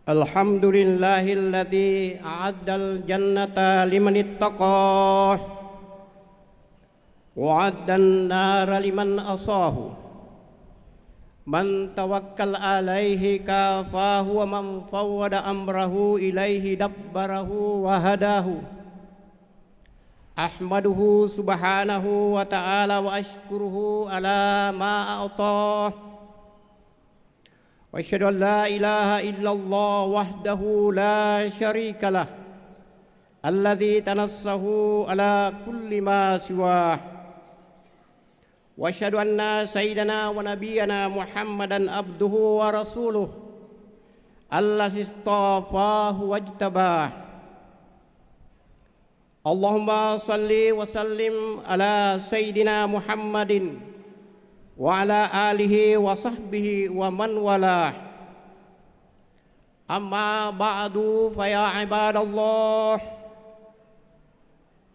Alhamdulillahilladzi a'addal jannata liman ittaqah wa 'addan nara liman asahu. Man tawakkal alaihi kafahu wa man fawwada amrahu ilaihi dabbarahu wa hadahu. Ahmaduhu subhanahu wa ta'ala wa ashkuruhu ala ma a'tah. Wa asyhadu an la ilaha illallah wahdahu la syarika lah alladzi tanassahu ala kulli ma siwah. Wa asyhadu anna sayyidana wa nabiyyana Muhammadan abduhu wa rasuluh allazi istafahu wajtabah. Allahumma salli wa sallim ala sayyidina Muhammadin wa ala alihi wa sahbihi wa man walah. Amma ba'du fa ya ibadallah,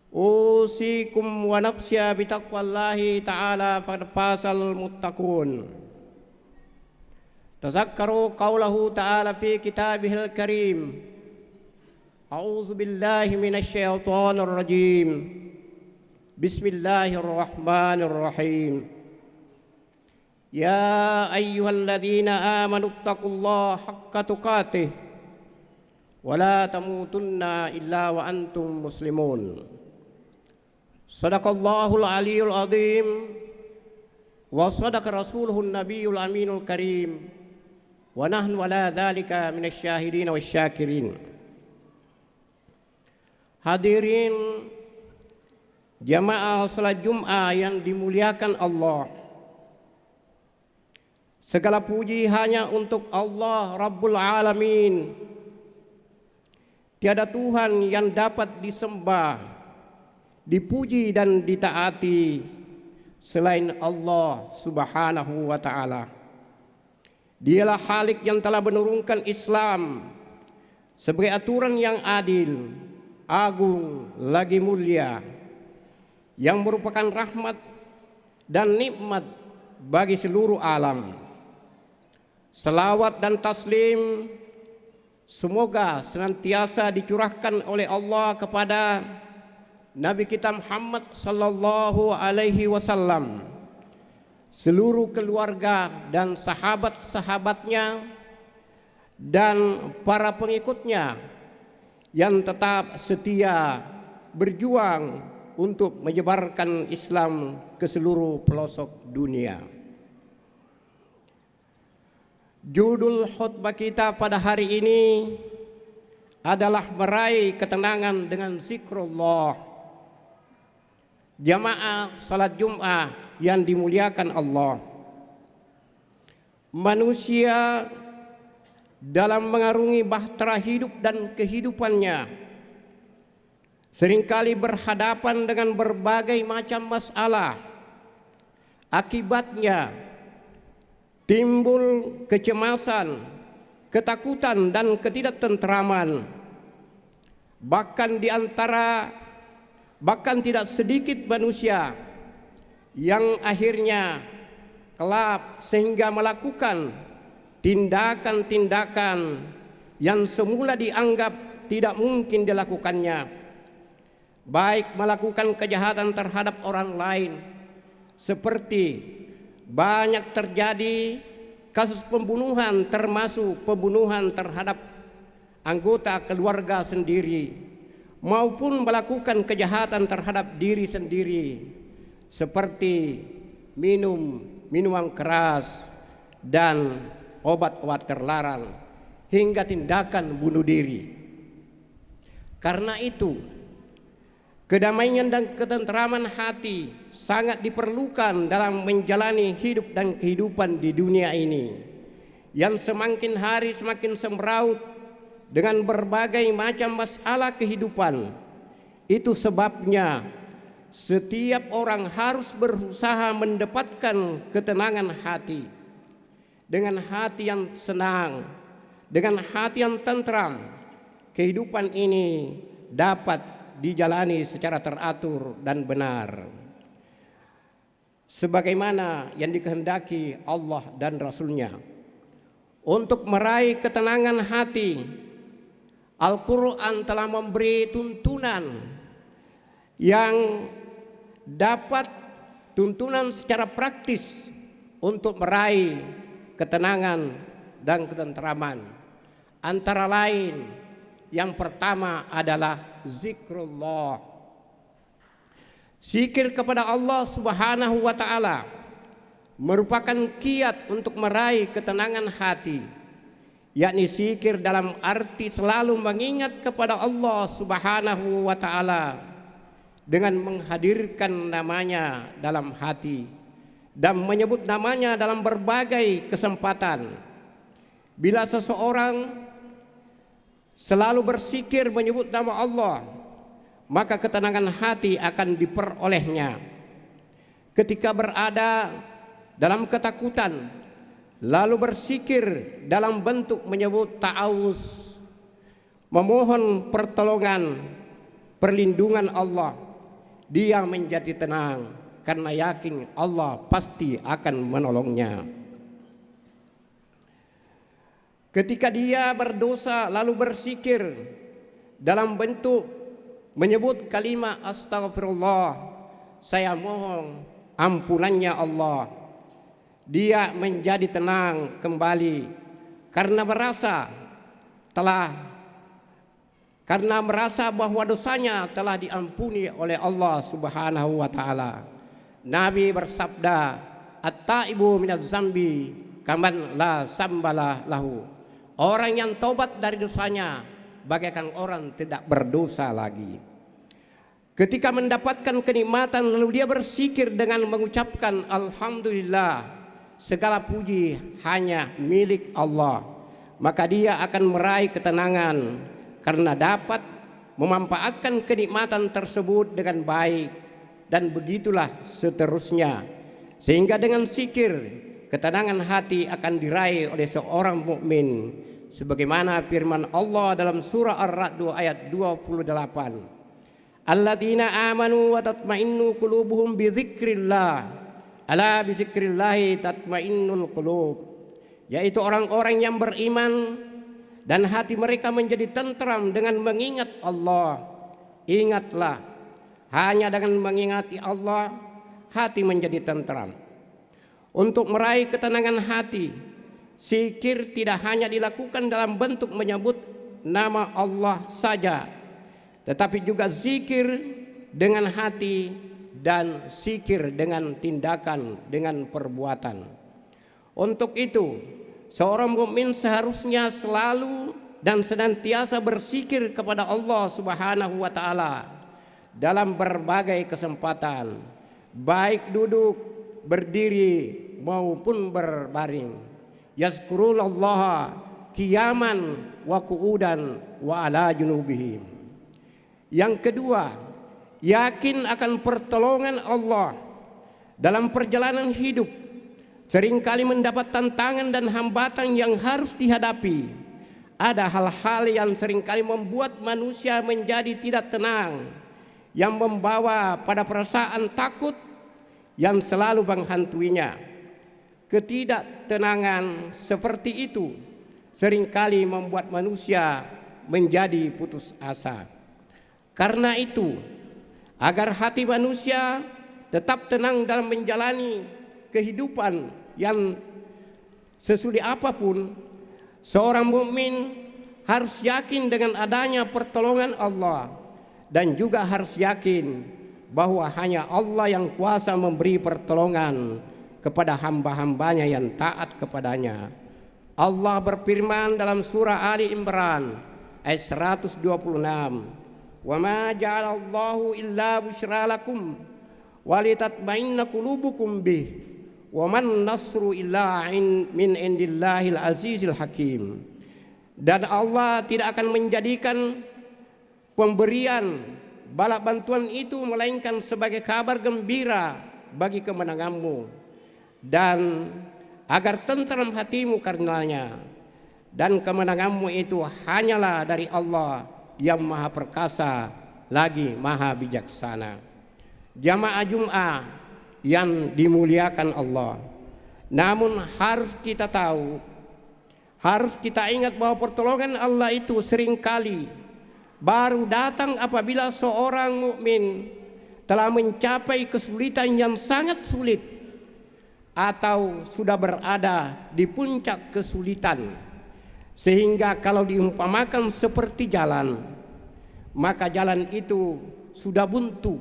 usikum wa nafsya bi taqwallahi ta'ala faqad fasal muttaqun. Tazakkaru qawlahu ta'ala fi kitabihil karim. A'udzu billahi minasy syaithanir rajim. Bismillahirrahmanirrahim. Ya ayyuhalladzina amanu taqullaha haqqa tuqatih wa la tamutunna illa wa antum muslimun. Shadaqallahul aliyyul azim wa shadaqa rasuluhun nabiyul aminul karim wa nahnu ala dzalika minasy syahidin wasyakirin. Hadirin jamaah salat Jumat yang dimuliakan Allah, segala puji hanya untuk Allah Rabbul Alamin. Tiada Tuhan yang dapat disembah, dipuji dan ditaati selain Allah Subhanahu wa ta'ala. Dialah Khalik yang telah menurunkan Islam sebagai aturan yang adil, agung, lagi mulia, yang merupakan rahmat dan nikmat bagi seluruh alam. Selawat dan taslim semoga senantiasa dicurahkan oleh Allah kepada Nabi kita Muhammad sallallahu alaihi wasallam, seluruh keluarga dan sahabat-sahabatnya dan para pengikutnya yang tetap setia berjuang untuk menyebarkan Islam ke seluruh pelosok dunia. Judul khutbah kita pada hari ini adalah meraih ketenangan dengan zikrullah. Jamaah salat Jumat yang dimuliakan Allah, manusia dalam mengarungi bahtera hidup dan kehidupannya seringkali berhadapan dengan berbagai macam masalah. Akibatnya timbul kecemasan, ketakutan dan ketidaktentraman. Bahkan tidak sedikit manusia yang akhirnya kelak sehingga melakukan tindakan-tindakan yang semula dianggap tidak mungkin dilakukannya, baik melakukan kejahatan terhadap orang lain, seperti banyak terjadi kasus pembunuhan, termasuk pembunuhan terhadap anggota keluarga sendiri, maupun melakukan kejahatan terhadap diri sendiri, seperti minuman keras dan obat-obat terlarang, hingga tindakan bunuh diri. Karena itu, kedamaian dan ketentraman hati sangat diperlukan dalam menjalani hidup dan kehidupan di dunia ini yang semakin hari semakin semraut dengan berbagai macam masalah kehidupan. Itu sebabnya setiap orang harus berusaha mendapatkan ketenangan hati. Dengan hati yang senang, dengan hati yang tentram, kehidupan ini dapat dijalani secara teratur dan benar, sebagaimana yang dikehendaki Allah dan Rasul-Nya. Untuk meraih ketenangan hati, Al-Quran telah memberi tuntunan yang dapat tuntunan secara praktis untuk meraih ketenangan dan ketenteraman. Antara lain, yang pertama adalah zikrullah. Zikir kepada Allah Subhanahu wa Ta'ala merupakan kiat untuk meraih ketenangan hati, yakni zikir dalam arti selalu mengingat kepada Allah Subhanahu wa Ta'ala dengan menghadirkan namanya dalam hati dan menyebut namanya dalam berbagai kesempatan. Bila seseorang selalu berzikir menyebut nama Allah, maka ketenangan hati akan diperolehnya. Ketika berada dalam ketakutan, lalu berzikir dalam bentuk menyebut ta'awuz, memohon pertolongan, perlindungan Allah, dia menjadi tenang karena yakin Allah pasti akan menolongnya. Ketika dia berdosa lalu berzikir dalam bentuk menyebut kalimat astagfirullah, saya mohon ampunannya Allah, dia menjadi tenang kembali karena merasa bahwa dosanya telah diampuni oleh Allah Subhanahu wa Ta'ala. Nabi bersabda, at-taibu minaz zambi kaman la sambala lahu. Orang yang tobat dari dosanya bagaikan orang tidak berdosa lagi. Ketika mendapatkan kenikmatan lalu dia berzikir dengan mengucapkan alhamdulillah, segala puji hanya milik Allah, maka dia akan meraih ketenangan karena dapat memanfaatkan kenikmatan tersebut dengan baik, dan begitulah seterusnya. Sehingga dengan zikir ketenangan hati akan diraih oleh seorang mukmin, sebagaimana firman Allah dalam surah Ar-Ra'd ayat 28, alladzina amanu wa tatma'innu qulubuhum bi dzikrillah, ala bi dzikrillahi tatma'innul qulub, yaitu orang-orang yang beriman dan hati mereka menjadi tentram dengan mengingat Allah. Ingatlah, hanya dengan mengingati Allah hati menjadi tentram. Untuk meraih ketenangan hati, zikir tidak hanya dilakukan dalam bentuk menyebut nama Allah saja, tetapi juga zikir dengan hati dan zikir dengan tindakan, dengan perbuatan. Untuk itu, seorang mukmin seharusnya selalu dan senantiasa berzikir kepada Allah Subhanahu wa Ta'ala dalam berbagai kesempatan, baik duduk, berdiri maupun berbaring. Yazkurullaha qiyaman wa qu'udan wa ala junubihim. Yang kedua, yakin akan pertolongan Allah dalam perjalanan hidup. Seringkali mendapat tantangan dan hambatan yang harus dihadapi. Ada hal-hal yang seringkali membuat manusia menjadi tidak tenang, yang membawa pada perasaan takut yang selalu menghantuinya. Ketidaktenangan seperti itu seringkali membuat manusia menjadi putus asa. Karena itu, agar hati manusia tetap tenang dalam menjalani kehidupan yang sesulit apapun, seorang mukmin harus yakin dengan adanya pertolongan Allah, dan juga harus yakin bahwa hanya Allah yang kuasa memberi pertolongan kepada hamba-hambanya yang taat kepadanya. Allah berfirman dalam surah Ali Imran ayat 126, wa ma ja'alallahu illa busyra lakum walitatma'inna qulubukum bih wa man nasru illa min indillahil azizil hakim. Dan Allah tidak akan menjadikan pemberian bala bantuan itu melainkan sebagai kabar gembira bagi kemenanganmu, dan agar tentram hatimu karenanya, dan kemenanganmu itu hanyalah dari Allah yang maha perkasa lagi maha bijaksana. Jamaah Jum'ah yang dimuliakan Allah, namun harus kita tahu, Harus kita ingat bahwa pertolongan Allah itu seringkali baru datang apabila seorang mukmin telah mencapai kesulitan yang sangat sulit atau sudah berada di puncak kesulitan, sehingga kalau diumpamakan seperti jalan, maka jalan itu sudah buntu.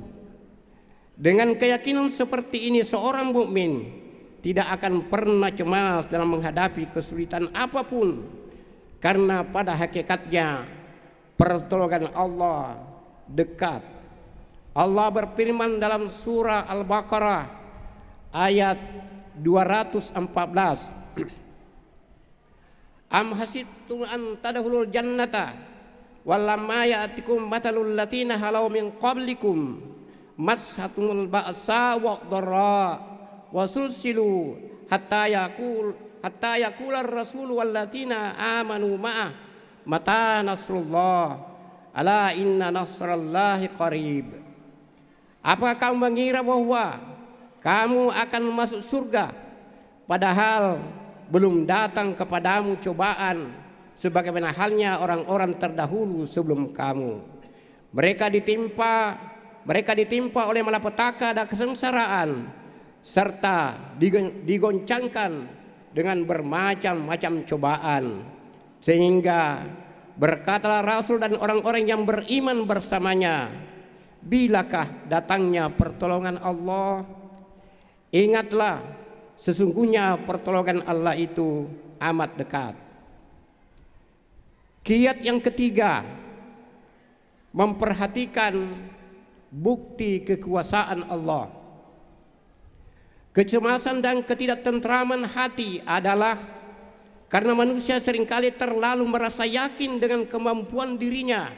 Dengan keyakinan seperti ini, seorang mukmin tidak akan pernah cemas dalam menghadapi kesulitan apapun, karena pada hakikatnya pertolongan Allah dekat. Allah berfirman dalam surah Al-Baqarah ayat 214, Am hasibtum an tadkhulul jannata walamma ya'tikum mathalul latina halau min qablikum massatumul ba'sa wad-dharra wasulsilu hatta yaqular rasul wallatina amanu ma'ah mata nasrullah ala inna nasrallahi qarib. Apakah kamu mengira bahwa kamu akan masuk surga padahal belum datang kepadamu cobaan sebagaimana halnya orang-orang terdahulu sebelum kamu? Mereka ditimpa oleh malapetaka dan kesengsaraan, serta digoncangkan dengan bermacam-macam cobaan, sehingga berkatalah Rasul dan orang-orang yang beriman bersamanya, bilakah datangnya pertolongan Allah? Ingatlah, sesungguhnya pertolongan Allah itu amat dekat. Kiat yang ketiga, memperhatikan bukti kekuasaan Allah. Kecemasan dan ketidaktentraman hati adalah karena manusia seringkali terlalu merasa yakin dengan kemampuan dirinya.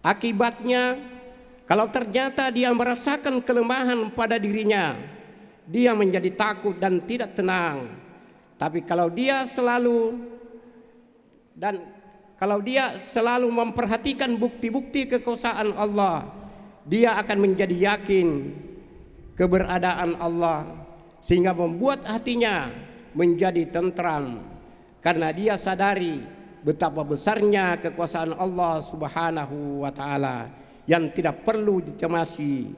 Akibatnya, kalau ternyata dia merasakan kelemahan pada dirinya, dia menjadi takut dan tidak tenang. Tapi kalau dia selalu memperhatikan bukti-bukti kekuasaan Allah, dia akan menjadi yakin keberadaan Allah, sehingga membuat hatinya menjadi tentram karena dia sadari betapa besarnya kekuasaan Allah Subhanahu wa taala yang tidak perlu dicemasi,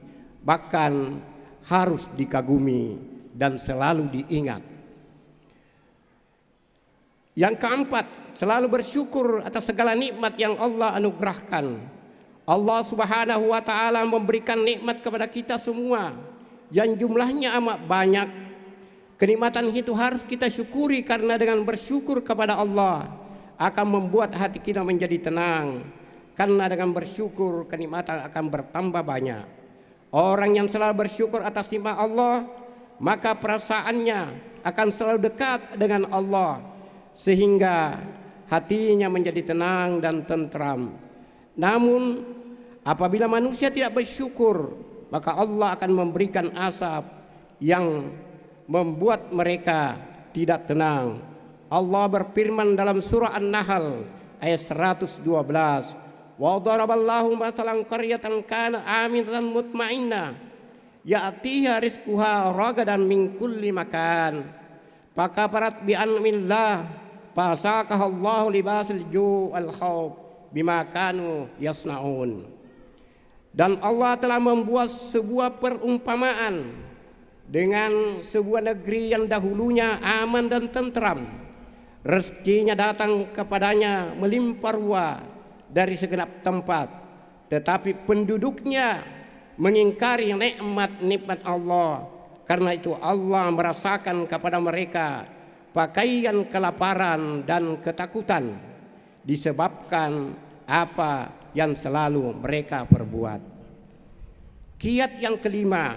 bahkan harus dikagumi dan selalu diingat. Yang keempat, selalu bersyukur atas segala nikmat yang Allah anugerahkan. Allah Subhanahu wa taala memberikan nikmat kepada kita semua yang jumlahnya amat banyak. Kenikmatan itu harus kita syukuri, karena dengan bersyukur kepada Allah akan membuat hati kita menjadi tenang, karena dengan bersyukur kenikmatan akan bertambah banyak. Orang yang selalu bersyukur atas nikmat Allah, maka perasaannya akan selalu dekat dengan Allah, sehingga hatinya menjadi tenang dan tentram. Namun apabila manusia tidak bersyukur, maka Allah akan memberikan azab yang membuat mereka tidak tenang. Allah berfirman dalam surah An-Nahl ayat 112, wa daraballahu mathalan qaryatan kanat aminatan mutmainnah ya'tiha rizquha ragadan min kulli makan fakafarat bi an'amillah fasaqahallahu libasul ju' wal khauf bima kanu yasnaun. Dan Allah telah membuat sebuah perumpamaan dengan sebuah negeri yang dahulunya aman dan tentram. Rezekinya datang kepadanya melimpah ruah dari segenap tempat, tetapi penduduknya mengingkari nikmat-nikmat Allah. Karena itu Allah merasakan kepada mereka pakaian kelaparan dan ketakutan disebabkan apa yang selalu mereka perbuat. Kiat yang kelima,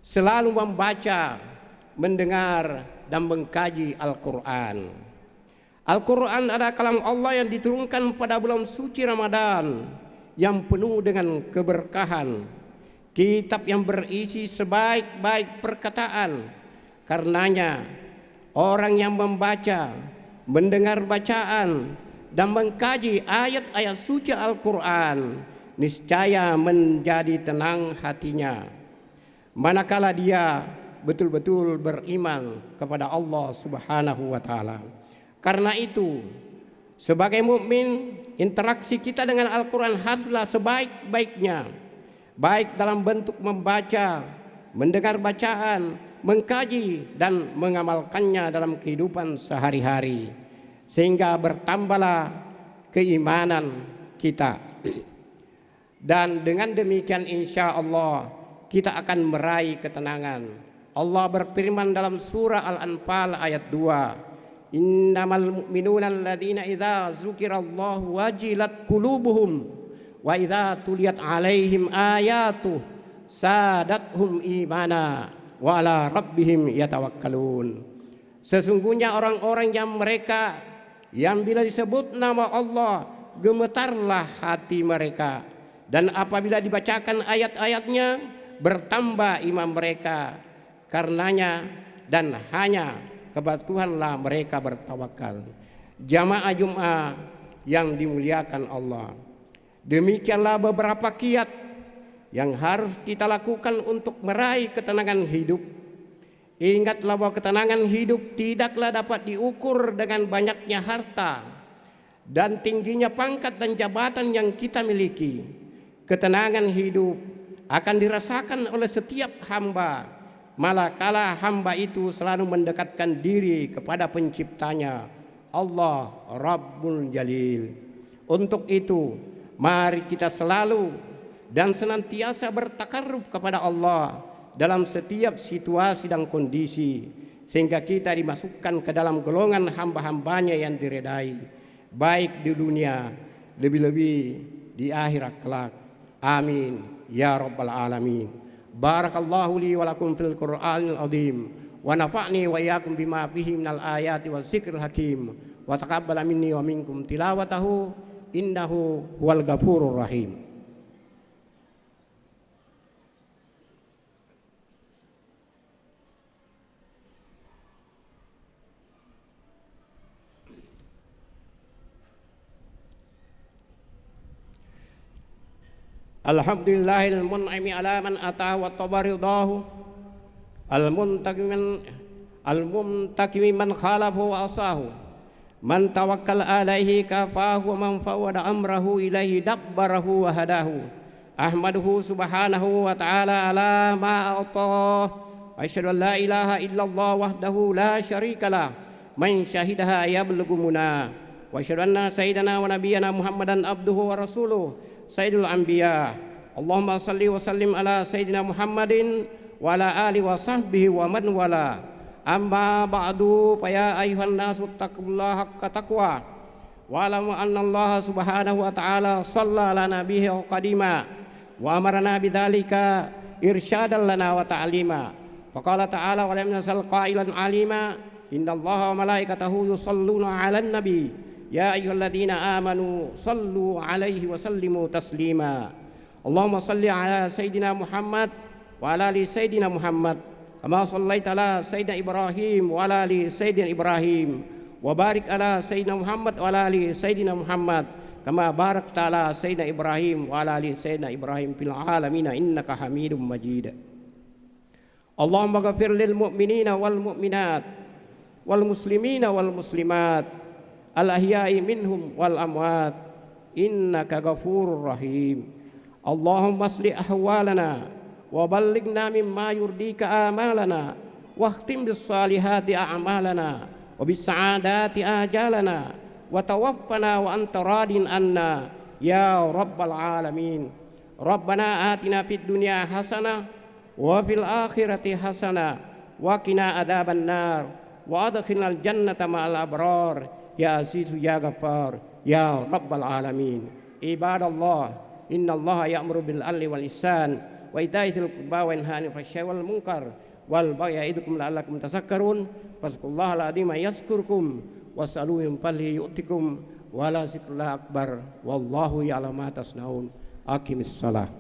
selalu membaca, mendengar, dan mengkaji Al-Quran. Al-Quran adalah kalam Allah yang diturunkan pada bulan suci Ramadan yang penuh dengan keberkahan. Kitab yang berisi sebaik-baik perkataan. Karenanya orang yang membaca, mendengar bacaan, dan mengkaji ayat-ayat suci Al-Quran, niscaya menjadi tenang hatinya, manakala dia betul-betul beriman kepada Allah Subhanahu wa taala. Karena itu, sebagai mukmin, interaksi kita dengan Al-Quran haruslah sebaik-baiknya, baik dalam bentuk membaca, mendengar bacaan, mengkaji dan mengamalkannya dalam kehidupan sehari-hari, sehingga bertambahlah keimanan kita. Dan dengan demikian insya Allah kita akan meraih ketenangan. Allah berfirman dalam surah Al-Anfal ayat 2, innamal mu'minuna alladzina idza dzukirallahu wajilat qulubuhum wa idza tuliyat alaihim ayatuh sadathum imana wa ala rabbihim yatawakkalun. Sesungguhnya orang-orang yang bila disebut nama Allah gemetarlah hati mereka, dan apabila dibacakan ayat-ayatnya bertambah iman mereka karenanya, dan hanya kepada Tuhanlah mereka bertawakal. Jamaah Jumat yang dimuliakan Allah, demikianlah beberapa kiat yang harus kita lakukan untuk meraih ketenangan hidup. Ingatlah bahwa ketenangan hidup tidaklah dapat diukur dengan banyaknya harta dan tingginya pangkat dan jabatan yang kita miliki. Ketenangan hidup akan dirasakan oleh setiap hamba, manakala hamba itu selalu mendekatkan diri kepada penciptanya, Allah Rabbul Jalil. Untuk itu, mari kita selalu dan senantiasa bertakarrub kepada Allah dalam setiap situasi dan kondisi, sehingga kita dimasukkan ke dalam golongan hamba-hambanya yang diredai, baik di dunia, lebih-lebih di akhirat kelak. Amin ya rabbal alamin. Barakallahu li wa lakum fil Qur'anil azim wa nafa'ni wa iyyakum bima fihi minal ayati wa dzikril hakim wa taqabbala minni wa minkum tilawatahu innahu huwal ghafurur rahim. Alhamdulillahil mun'imi ala man atahu wa tabaridahu al-muntakimi man khalafu wa asahu man tawakkal alaihi kafahu man fawwada amrahu ilaihi dabbarahu wa hadahu. Ahmaduhu subhanahu wa ta'ala ala ma a'tah wa asyhadu an la ilaha illallah wahdahu la syarikalah man syahidaha yablughu muna wa asyhadu anna sayyidana wa nabiyyana Muhammadan abduhu wa rasuluh Sayyidul Anbiya. Allahumma salli wa sallim ala Sayyidina Muhammadin wa ala alihi wa sahbihi wa man wala. Amma ba'du, fa ya ayuhan nasu taqullaha haqqa taqwa wa alamu anna Allah subhanahu wa ta'ala shalla ala nabiyhi qadima wa amarna bidzalika irsyadan lana wa ta'lima. Fa qala ta'ala wa lam nasal qailan alima innallaha wa malaikatahu yusalluna 'alan nabi ya ayyuhalladzina amanu sallu alaihi wa sallimu taslima. Allahumma salli ala Sayyidina Muhammad wa ala ali Sayyidina Muhammad kama sallaita ala Sayyidina Ibrahim wa ala ali Sayyidina Ibrahim wa barik ala Sayyidina Muhammad wa ala ali Sayyidina Muhammad kama barakta ala Sayyidina Ibrahim wa ala ali Sayyidina Ibrahim fil alamin innaka Hamidum Majid. Allahumma ghafir lil mu'minina wal mu'minat wal muslimina wal muslimat al-ahya'i minhum wal amwat innaka ghafurur rahim. Allahumma asli ahwalana wa ballighna mimma yurdika amalana wa khtim bis salihati a'malana wa bis sa'adati ajalana wa tawaffana wa anta radin anna ya rabbal alamin. Rabbana atina fid dunya hasanah wa fil akhirati hasanah wa qina adzaban nar wa adkhilnal jannata ma'al abrar ya azizu ya ghaffar ya rabbal alamin. Ibadallah, innallaha ya'muru bil 'adli wal ihsan wa ita'i dzil qurba wa yanha 'anil fahsya'i wal munkar wal baghi ya'idukum la'allakum tadhakkarun. Fazkurullahal 'azima yazkurkum was'aluhu min fadlihi yu'tikum wa la zikrullahi akbar wallahu ya'lamu ma tasnaun. Aqimis shalah.